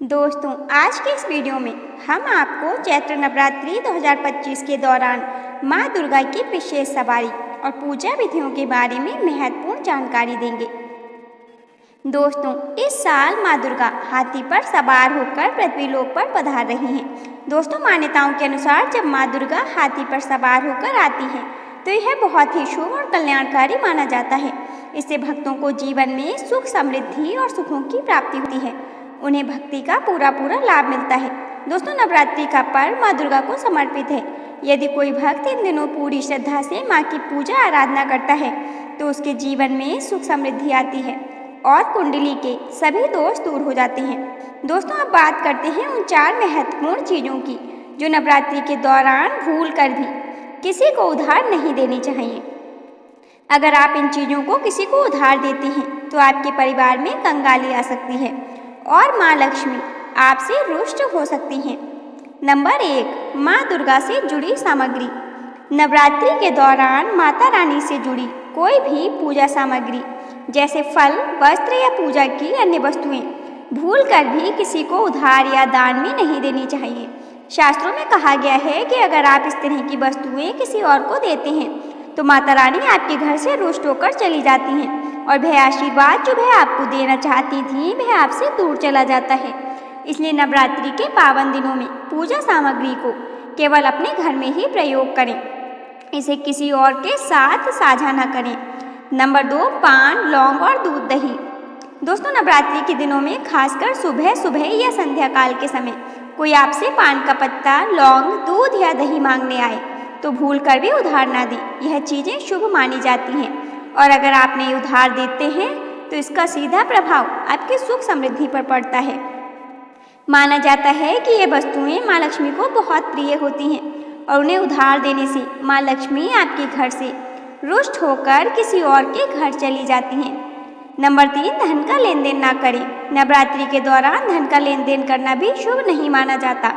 दोस्तों, आज के इस वीडियो में हम आपको चैत्र नवरात्रि 2025 के दौरान माँ दुर्गा की विशेष सवारी और पूजा विधियों के बारे में महत्वपूर्ण जानकारी देंगे। दोस्तों, इस साल माँ दुर्गा हाथी पर सवार होकर पृथ्वीलोक पर पधार रही हैं। दोस्तों, मान्यताओं के अनुसार जब माँ दुर्गा हाथी पर सवार होकर आती हैं तो यह बहुत ही शुभ और कल्याणकारी माना जाता है। इससे भक्तों को जीवन में सुख, समृद्धि और सुखों की प्राप्ति होती है। उन्हें भक्ति का पूरा लाभ मिलता है। दोस्तों, नवरात्रि का पर्व माँ दुर्गा को समर्पित है। यदि कोई भक्त इन दिनों पूरी श्रद्धा से माँ की पूजा आराधना करता है तो उसके जीवन में सुख समृद्धि आती है और कुंडली के सभी दोष दूर हो जाते हैं। दोस्तों, अब बात करते हैं उन 4 महत्वपूर्ण चीज़ों की जो नवरात्रि के दौरान भूल कर भी किसी को उधार नहीं देनी चाहिए। अगर आप इन चीज़ों को किसी को उधार देते हैं तो आपके परिवार में कंगाली आ सकती है और माँ लक्ष्मी आपसे रुष्ट हो सकती हैं। नंबर 1, माँ दुर्गा से जुड़ी सामग्री। नवरात्रि के दौरान माता रानी से जुड़ी कोई भी पूजा सामग्री जैसे फल, वस्त्र या पूजा की अन्य वस्तुएं भूल कर भी किसी को उधार या दान में नहीं देनी चाहिए। शास्त्रों में कहा गया है कि अगर आप इस तरह की वस्तुएं किसी और को देते हैं तो माता रानी आपके घर से रुष्ट होकर चली जाती हैं और वह आशीर्वाद जो वह आपको देना चाहती थी वह आपसे दूर चला जाता है। इसलिए नवरात्रि के पावन दिनों में पूजा सामग्री को केवल अपने घर में ही प्रयोग करें, इसे किसी और के साथ साझा न करें। नंबर 2, पान, लौंग और दूध दही। दोस्तों, नवरात्रि के दिनों में खासकर सुबह या संध्या काल के समय कोई आपसे पान का पत्ता, लौंग, दूध या दही मांगने आए तो भूल कर भी उधार ना दें। यह चीज़ें शुभ मानी जाती हैं और अगर आपने उधार देते हैं तो इसका सीधा प्रभाव आपकी सुख समृद्धि पर पड़ता है। माना जाता है कि ये वस्तुएं माँ लक्ष्मी को बहुत प्रिय होती हैं और उन्हें उधार देने से माँ लक्ष्मी आपके घर से रुष्ट होकर किसी और के घर चली जाती हैं। नंबर 3, धन का लेन देन ना करें। नवरात्रि के दौरान धन का लेन देन करना भी शुभ नहीं माना जाता।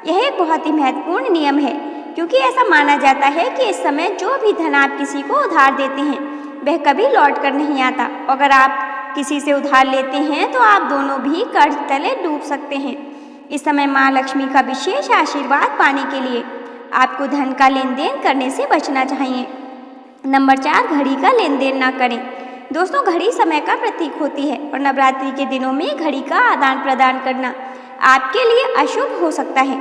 यह एक बहुत ही महत्वपूर्ण नियम है क्योंकि ऐसा माना जाता है कि इस समय जो भी धन आप किसी को उधार देते हैं वह कभी लौट कर नहीं आता। अगर आप किसी से उधार लेते हैं तो आप दोनों भी कर्ज तले डूब सकते हैं। इस समय माँ लक्ष्मी का विशेष आशीर्वाद पाने के लिए आपको धन का लेन देन करने से बचना चाहिए। नंबर 4, घड़ी का लेन देन ना करें। दोस्तों, घड़ी समय का प्रतीक होती है और नवरात्रि के दिनों में घड़ी का आदान प्रदान करना आपके लिए अशुभ हो सकता है।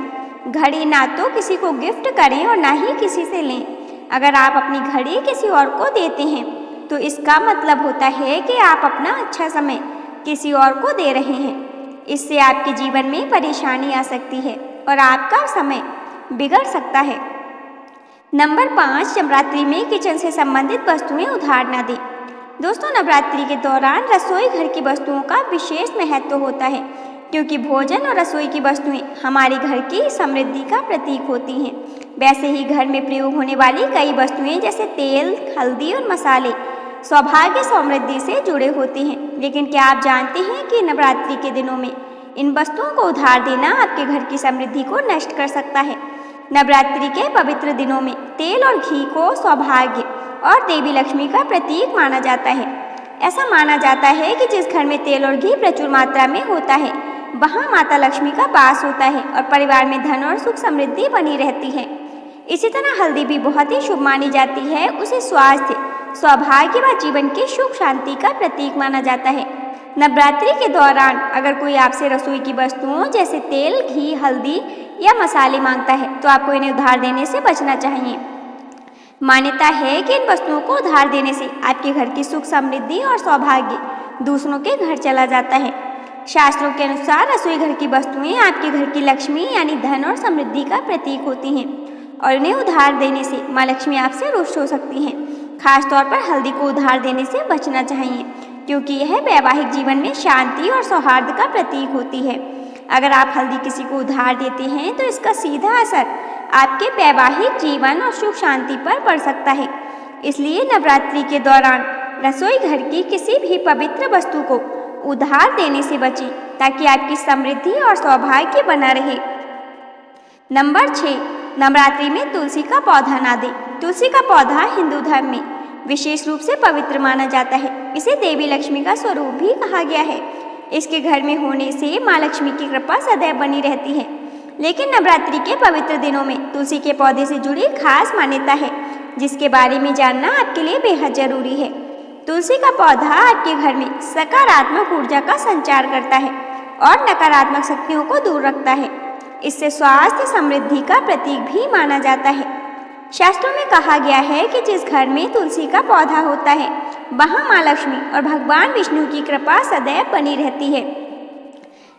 घड़ी ना तो किसी को गिफ्ट करें और ना ही किसी से लें। अगर आप अपनी घड़ी किसी और को देते हैं तो इसका मतलब होता है कि आप अपना अच्छा समय किसी और को दे रहे हैं। इससे आपके जीवन में परेशानी आ सकती है और आपका समय बिगड़ सकता है। नंबर 5, नवरात्रि में किचन से संबंधित वस्तुएं उधार ना दें। दोस्तों, नवरात्रि के दौरान रसोई घर की वस्तुओं का विशेष महत्व होता है क्योंकि भोजन और रसोई की वस्तुएं हमारे घर की समृद्धि का प्रतीक होती हैं। वैसे ही घर में प्रयोग होने वाली कई वस्तुएं जैसे तेल, हल्दी और मसाले सौभाग्य समृद्धि से जुड़े होते हैं। लेकिन क्या आप जानते हैं कि नवरात्रि के दिनों में इन वस्तुओं को उधार देना आपके घर की समृद्धि को नष्ट कर सकता है। नवरात्रि के पवित्र दिनों में तेल और घी को सौभाग्य और देवी लक्ष्मी का प्रतीक माना जाता है। ऐसा माना जाता है कि जिस घर में तेल और घी प्रचुर मात्रा में होता है वहाँ माता लक्ष्मी का वास होता है और परिवार में धन और सुख समृद्धि बनी रहती है। इसी तरह हल्दी भी बहुत ही शुभ मानी जाती है। उसे स्वास्थ्य, सौभाग्य व जीवन की सुख शांति का प्रतीक माना जाता है। नवरात्रि के दौरान अगर कोई आपसे रसोई की वस्तुओं जैसे तेल, घी, हल्दी या मसाले मांगता है तो आपको इन्हें उधार देने से बचना चाहिए। मान्यता है कि इन वस्तुओं को उधार देने से आपके घर की सुख समृद्धि और सौभाग्य दूसरों के घर चला जाता है। शास्त्रों के अनुसार रसोई घर की वस्तुएं आपके घर की लक्ष्मी यानी धन और समृद्धि का प्रतीक होती हैं और इन्हें उधार देने से माँ लक्ष्मी आपसे रुष्ट हो सकती हैं। खासतौर पर हल्दी को उधार देने से बचना चाहिए क्योंकि यह वैवाहिक जीवन में शांति और सौहार्द का प्रतीक होती है। अगर आप हल्दी किसी को उधार देते हैं तो इसका सीधा असर आपके वैवाहिक जीवन और सुख शांति पर पड़ सकता है। इसलिए नवरात्रि के दौरान रसोई घर की किसी भी पवित्र वस्तु को उधार देने से बचें ताकि आपकी समृद्धि और सौभाग्य बना रहे। नंबर 6, नवरात्रि में तुलसी का पौधा ना दें। तुलसी का पौधा हिंदू धर्म में विशेष रूप से पवित्र माना जाता है। इसे देवी लक्ष्मी का स्वरूप भी कहा गया है। इसके घर में होने से माँ लक्ष्मी की कृपा सदैव बनी रहती है। लेकिन नवरात्रि के पवित्र दिनों में तुलसी के पौधे से जुड़ी खास मान्यता है, जिसके बारे में जानना आपके लिए बेहद जरूरी है। तुलसी का पौधा आपके घर में सकारात्मक ऊर्जा का संचार करता है और नकारात्मक शक्तियों को दूर रखता है। इससे स्वास्थ्य समृद्धि का प्रतीक भी माना जाता है। शास्त्रों में कहा गया है कि जिस घर में तुलसी का पौधा होता है वहाँ माँ लक्ष्मी और भगवान विष्णु की कृपा सदैव बनी रहती है।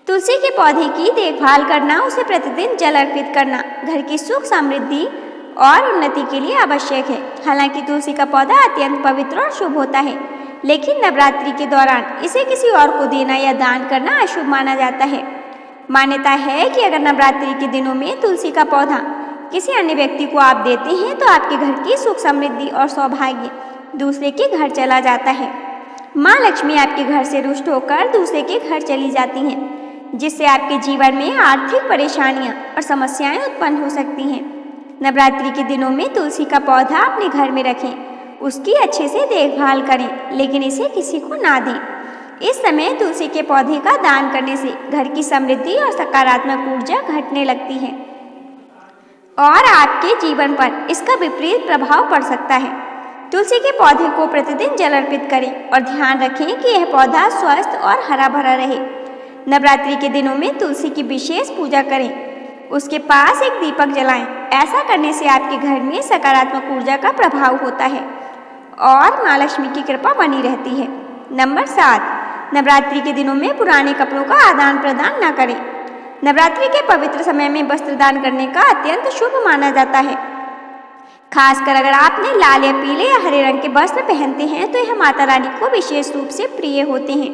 तुलसी के पौधे की देखभाल करना, उसे प्रतिदिन जल अर्पित करना घर की सुख समृद्धि और उन्नति के लिए आवश्यक है। हालांकि तुलसी का पौधा अत्यंत पवित्र और शुभ होता है, लेकिन नवरात्रि के दौरान इसे किसी और को देना या दान करना अशुभ माना जाता है। मान्यता है कि अगर नवरात्रि के दिनों में तुलसी का पौधा किसी अन्य व्यक्ति को आप देते हैं तो आपके घर की सुख समृद्धि और सौभाग्य दूसरे के घर चला जाता है। माँ लक्ष्मी आपके घर से रुष्ट होकर दूसरे के घर चली जाती हैं, जिससे आपके जीवन में आर्थिक परेशानियां और समस्याएं उत्पन्न हो सकती हैं। नवरात्रि के दिनों में तुलसी का पौधा अपने घर में रखें, उसकी अच्छे से देखभाल करें, लेकिन इसे किसी को ना दें। इस समय तुलसी के पौधे का दान करने से घर की समृद्धि और सकारात्मक ऊर्जा घटने लगती है और आपके जीवन पर इसका विपरीत प्रभाव पड़ सकता है। तुलसी के पौधे को प्रतिदिन जल अर्पित करें और ध्यान रखें कि यह पौधा स्वस्थ और हरा भरा रहे। नवरात्रि के दिनों में तुलसी की विशेष पूजा करें, उसके पास एक दीपक जलाएं। ऐसा करने से आपके घर में सकारात्मक ऊर्जा का प्रभाव होता है और माँ लक्ष्मी की कृपा बनी रहती है। नंबर 7, नवरात्रि के दिनों में पुराने कपड़ों का आदान प्रदान न करें। नवरात्रि के पवित्र समय में वस्त्र दान करने का अत्यंत शुभ माना जाता है। खासकर अगर आपने लाल या पीले या हरे रंग के वस्त्र पहनते हैं तो यह माता रानी को विशेष रूप से प्रिय होते हैं।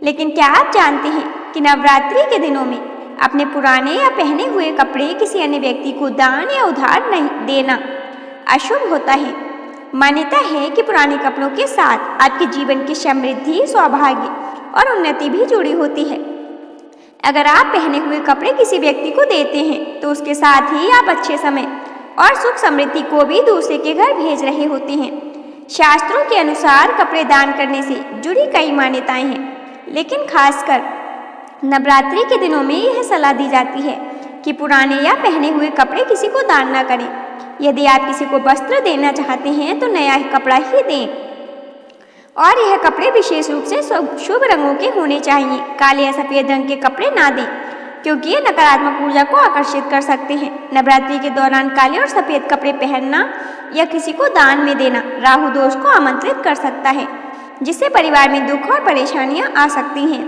लेकिन क्या आप जानते हैं कि नवरात्रि के दिनों में अपने पुराने या पहने हुए कपड़े किसी अन्य व्यक्ति को दान या उधार नहीं देना अशुभ होता है। मान्यता है कि पुराने कपड़ों के साथ आपके जीवन की समृद्धि, सौभाग्य और उन्नति भी जुड़ी होती है। अगर आप पहने हुए कपड़े किसी व्यक्ति को देते हैं तो उसके साथ ही आप अच्छे समय और सुख समृद्धि को भी दूसरे के घर भेज रहे होते हैं। शास्त्रों के अनुसार कपड़े दान करने से जुड़ी कई मान्यताएं हैं, लेकिन खासकर नवरात्रि के दिनों में यह सलाह दी जाती है कि पुराने या पहने हुए कपड़े किसी को दान न करें। यदि आप किसी को वस्त्र देना चाहते हैं तो नया कपड़ा ही दें और यह कपड़े विशेष रूप से शुभ रंगों के होने चाहिए। काले या सफेद रंग के कपड़े ना दें, क्योंकि ये नकारात्मक ऊर्जा को आकर्षित कर सकते हैं। नवरात्रि के दौरान काले और सफेद कपड़े पहनना या किसी को दान में देना राहु दोष को आमंत्रित कर सकता है, जिससे परिवार में दुख और परेशानियां आ सकती हैं।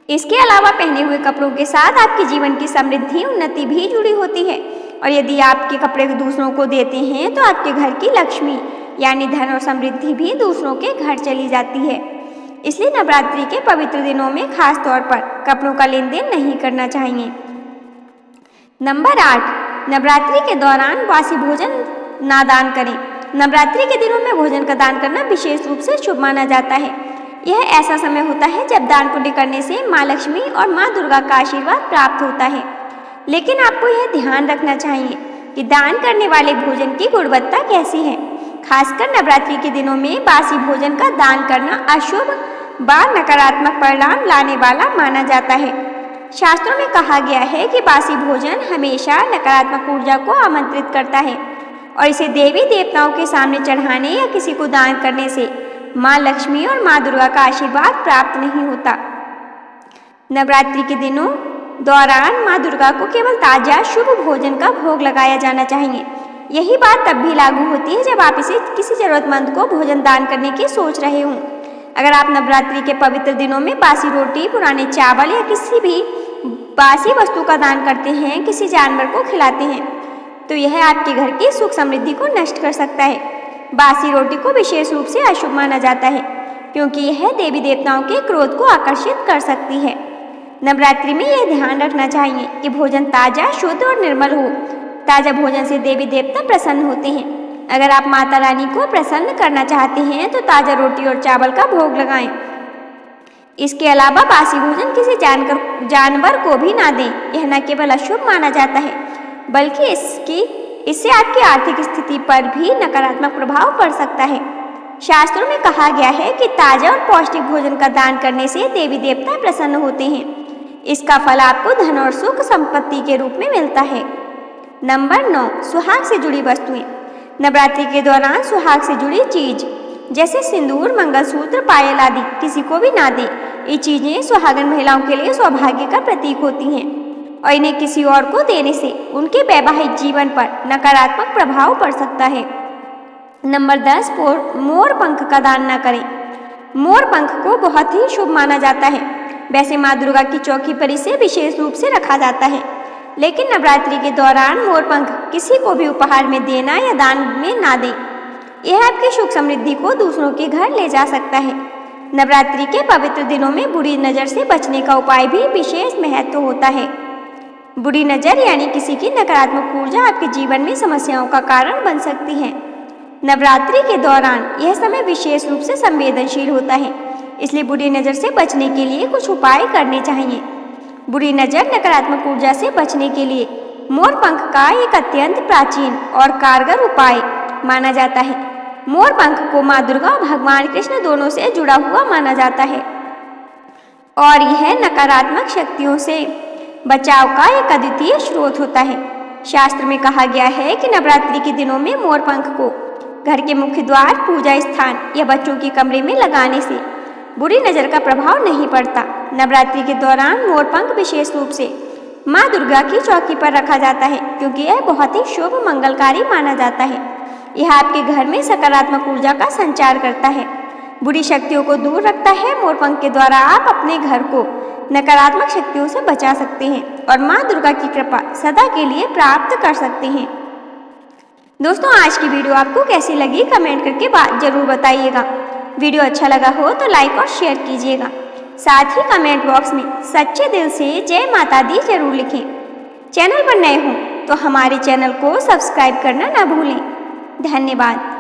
इसके अलावा पहने हुए कपड़ों के साथ आपके जीवन की समृद्धि, उन्नति भी जुड़ी होती है और यदि आपके कपड़े दूसरों को देते हैं तो आपके घर की लक्ष्मी यानी धन और समृद्धि भी दूसरों के घर चली जाती है। इसलिए नवरात्रि के पवित्र दिनों में खास तौर पर कपड़ों का लेन देन नहीं करना चाहिए। नंबर 8, नवरात्रि के दौरान बासी भोजन ना दान करें। नवरात्रि के दिनों में भोजन का दान करना विशेष रूप से शुभ माना जाता है। यह ऐसा समय होता है जब दान पुण्य करने से माँ लक्ष्मी और माँ दुर्गा का आशीर्वाद प्राप्त होता है। लेकिन आपको यह ध्यान रखना चाहिए कि दान करने वाले भोजन की गुणवत्ता कैसी है। खासकर नवरात्रि के दिनों में बासी भोजन का दान करना अशुभ व नकारात्मक परिणाम लाने वाला माना जाता है। शास्त्रों में कहा गया है कि बासी भोजन हमेशा नकारात्मक ऊर्जा को आमंत्रित करता है और इसे देवी देवताओं के सामने चढ़ाने या किसी को दान करने से माँ लक्ष्मी और माँ दुर्गा का आशीर्वाद प्राप्त नहीं होता। नवरात्रि के दिनों दौरान माँ दुर्गा को केवल ताजा शुभ भोजन का भोग लगाया जाना चाहिए। यही बात तब भी लागू होती है जब आप इसे किसी जरूरतमंद को भोजन दान करने की सोच रहे हों। अगर आप नवरात्रि के पवित्र दिनों में बासी रोटी, पुराने चावल या किसी भी बासी वस्तु का दान करते हैं, किसी जानवर को खिलाते हैं, तो यह आपके घर की सुख समृद्धि को नष्ट कर सकता है। बासी रोटी को विशेष रूप से अशुभ माना जाता है क्योंकि यह देवी देवताओं के क्रोध को आकर्षित कर सकती है। नवरात्रि में यह ध्यान रखना चाहिए कि भोजन ताजा, शुद्ध और निर्मल हो। ताजा भोजन से देवी देवता प्रसन्न होते हैं। अगर आप माता रानी को प्रसन्न करना चाहते हैं तो ताजा रोटी और चावल का भोग लगाएं। इसके अलावा बासी भोजन किसी जानवर को भी ना दें। यह न केवल अशुभ माना जाता है बल्कि इससे आपकी आर्थिक स्थिति पर भी नकारात्मक प्रभाव पड़ सकता है। शास्त्रों में कहा गया है कि ताजा और पौष्टिक भोजन का दान करने से देवी देवता प्रसन्न होते हैं। इसका फल आपको धन और सुख संपत्ति के रूप में मिलता है। नंबर 9, सुहाग से जुड़ी वस्तुएं। नवरात्रि के दौरान सुहाग से जुड़ी चीज जैसे सिंदूर, मंगलसूत्र, पायल आदि किसी को भी ना दें। ये चीजें सुहागन महिलाओं के लिए सौभाग्य का प्रतीक होती हैं और इन्हें किसी और को देने से उनके वैवाहिक जीवन पर नकारात्मक प्रभाव पड़ सकता है। नंबर 10, मोर पंख का दान न करें। मोर पंख को बहुत ही शुभ माना जाता है। वैसे माँ दुर्गा की चौकी पर इसे विशेष रूप से रखा जाता है, लेकिन नवरात्रि के दौरान मोर पंख किसी को भी उपहार में देना या दान में ना दें। यह आपकी सुख समृद्धि को दूसरों के घर ले जा सकता है। नवरात्रि के पवित्र दिनों में बुरी नज़र से बचने का उपाय भी विशेष महत्व होता है। बुरी नज़र यानी किसी की नकारात्मक ऊर्जा आपके जीवन में समस्याओं का कारण बन सकती है। नवरात्रि के दौरान यह समय विशेष रूप से संवेदनशील होता है, इसलिए बुरी नज़र से बचने के लिए कुछ उपाय करने चाहिए। बुरी नज़र, नकारात्मक ऊर्जा से बचने के लिए मोर पंख का एक अत्यंत प्राचीन और कारगर उपाय माना जाता है। मोर पंख को माँ दुर्गा और भगवान कृष्ण दोनों से जुड़ा हुआ माना जाता है और यह नकारात्मक शक्तियों से बचाव का एक अद्वितीय स्रोत होता है। शास्त्र में कहा गया है कि नवरात्रि के दिनों में मोर पंख को घर के मुख्य द्वार, पूजा स्थान या बच्चों के कमरे में लगाने से बुरी नज़र का प्रभाव नहीं पड़ता। नवरात्रि के दौरान मोर पंख विशेष रूप से माँ दुर्गा की चौकी पर रखा जाता है, क्योंकि यह बहुत ही शुभ मंगलकारी माना जाता है। यह आपके घर में सकारात्मक ऊर्जा का संचार करता है, बुरी शक्तियों को दूर रखता है। मोर पंख के द्वारा आप अपने घर को नकारात्मक शक्तियों से बचा सकते हैं और माँ दुर्गा की कृपा सदा के लिए प्राप्त कर सकते हैं। दोस्तों, आज की वीडियो आपको कैसी लगी कमेंट करके जरूर बताइएगा। वीडियो अच्छा लगा हो तो लाइक और शेयर कीजिएगा। साथ ही कमेंट बॉक्स में सच्चे दिल से जय माता दी जरूर लिखें। चैनल पर नए हों तो हमारे चैनल को सब्सक्राइब करना ना भूलें। धन्यवाद।